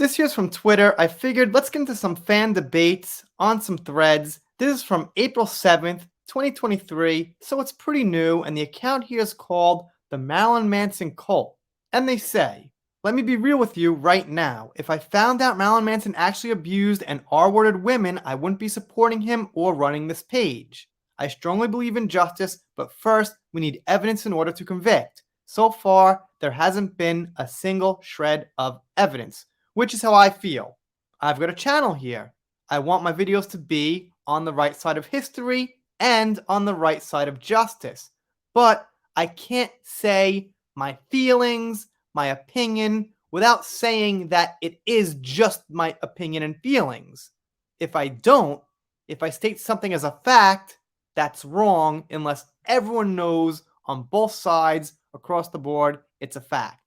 This here's from Twitter. I figured let's get into some fan debates on some threads. This is from April 7th, 2023, so it's pretty new, and the account here is called the Marilyn Manson Cult. And they say, let me be real with you right now. If I found out Marilyn Manson actually abused and R-worded women, I wouldn't be supporting him or running this page. I strongly believe in justice, but first, we need evidence in order to convict. So far, there hasn't been a single shred of evidence, which is how I feel. I've got a channel here. I want my videos to be on the right side of history and on the right side of justice. But I can't say my feelings, my opinion, without saying that it is just my opinion and feelings. If I don't, if I state something as a fact, that's wrong unless everyone knows on both sides across the board it's a fact.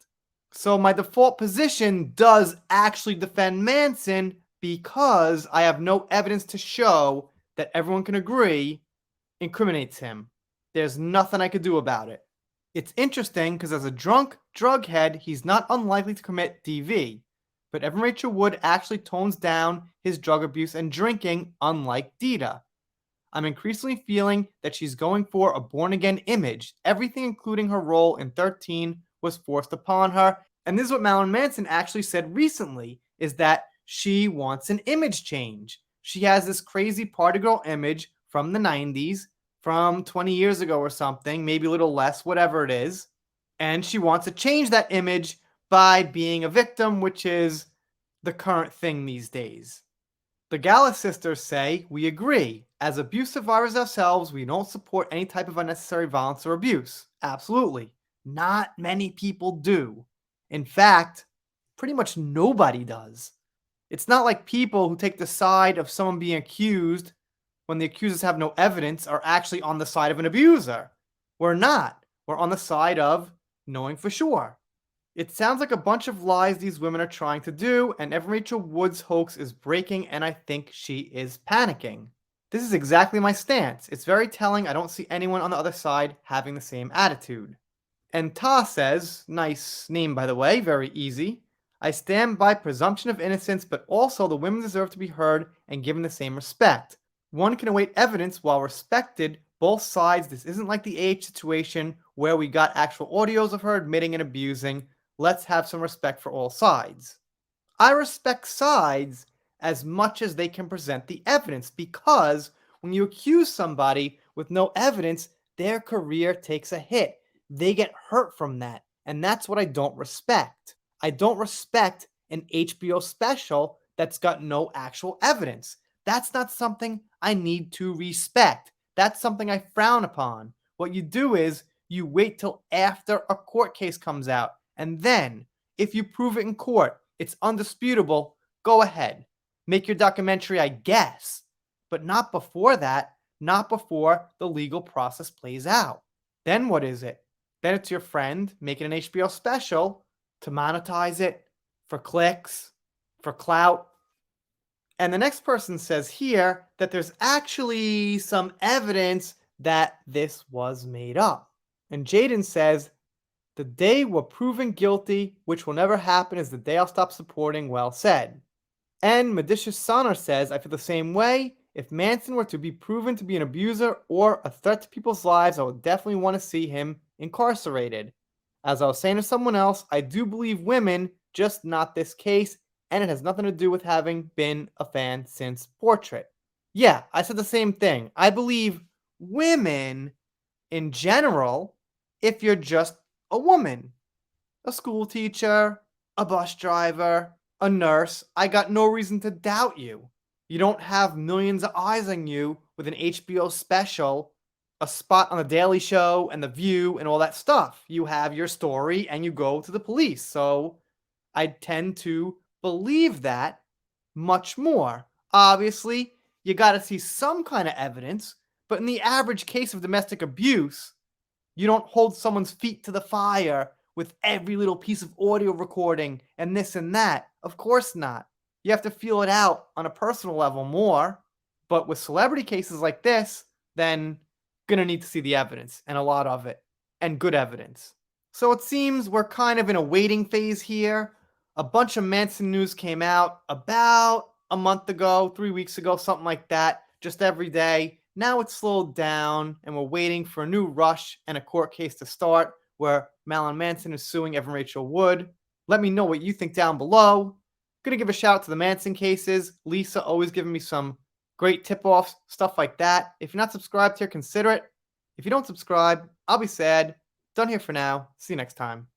So my default position does actually defend Manson because I have no evidence to show that everyone can agree incriminates him. There's nothing I could do about it. It's interesting because as a drunk drug head, he's not unlikely to commit DV, but Evan Rachel Wood actually tones down his drug abuse and drinking, unlike Dita. I'm increasingly feeling that she's going for a born-again image. Everything, including her role in 13, was forced upon her. And this is what Marilyn Manson actually said recently, is that she wants an image change. She has this crazy party girl image from the 90s, from 20 years ago or something, maybe a little less, whatever it is. And she wants to change that image by being a victim, which is the current thing these days. The Gala sisters say, we agree. As abuse survivors ourselves, we don't support any type of unnecessary violence or abuse. Absolutely. Not many people do. In fact, pretty much nobody does. It's not like people who take the side of someone being accused when the accusers have no evidence are actually on the side of an abuser. We're not. We're on the side of knowing for sure. It sounds like a bunch of lies these women are trying to do, and Evan Rachel Wood's hoax is breaking, and I think she is panicking. This is exactly my stance. It's very telling I don't see anyone on the other side having the same attitude. And Ta says, nice name by the way, very easy, I stand by presumption of innocence, but also the women deserve to be heard and given the same respect. One can await evidence while respected both sides. This isn't like the age situation where we got actual audios of her admitting and abusing. Let's have some respect for all sides. I respect sides as much as they can present the evidence, because when you accuse somebody with no evidence, their career takes a hit. They get hurt from that, and that's what I don't respect. I don't respect an HBO special that's got no actual evidence. That's not something I need to respect. That's something I frown upon. What you do is you wait till after a court case comes out, and then, if you prove it in court, it's undisputable, go ahead. Make your documentary, I guess. But not before that, not before the legal process plays out. Then what is it? Then it's your friend making an HBO special to monetize it, for clicks, for clout. And the next person says here that there's actually some evidence that this was made up. And Jaden says, the day we're proven guilty, which will never happen, is the day I'll stop supporting. Well said. And Medisha Sonner says, I feel the same way. If Manson were to be proven to be an abuser or a threat to people's lives, I would definitely want to see him incarcerated. As I was saying to someone else, I do believe women, just not this case, and it has nothing to do with having been a fan since Portrait. Yeah, I said the same thing. I believe women in general, if you're just a woman, a school teacher, a bus driver, a nurse, I got no reason to doubt you. You don't have millions of eyes on you with an HBO special, a spot on The Daily Show and The View and all that stuff. You have your story and you go to the police. So I tend to believe that much more. Obviously, you got to see some kind of evidence, but in the average case of domestic abuse, you don't hold someone's feet to the fire with every little piece of audio recording and this and that. Of course not. You have to feel it out on a personal level more. But with celebrity cases like this, then gonna need to see the evidence, and a lot of it, and good evidence. So it seems we're kind of in a waiting phase here. A bunch of Manson news came out about a month ago, 3 weeks ago, something like that, just every day. Now it's slowed down, and we're waiting for a new rush and a court case to start where Marilyn Manson is suing Evan Rachel Wood. Let me know what you think down below. Gonna give a shout out to the Manson cases. Lisa always giving me some great tip-offs, stuff like that. If you're not subscribed here, consider it. If you don't subscribe, I'll be sad. Done here for now. See you next time.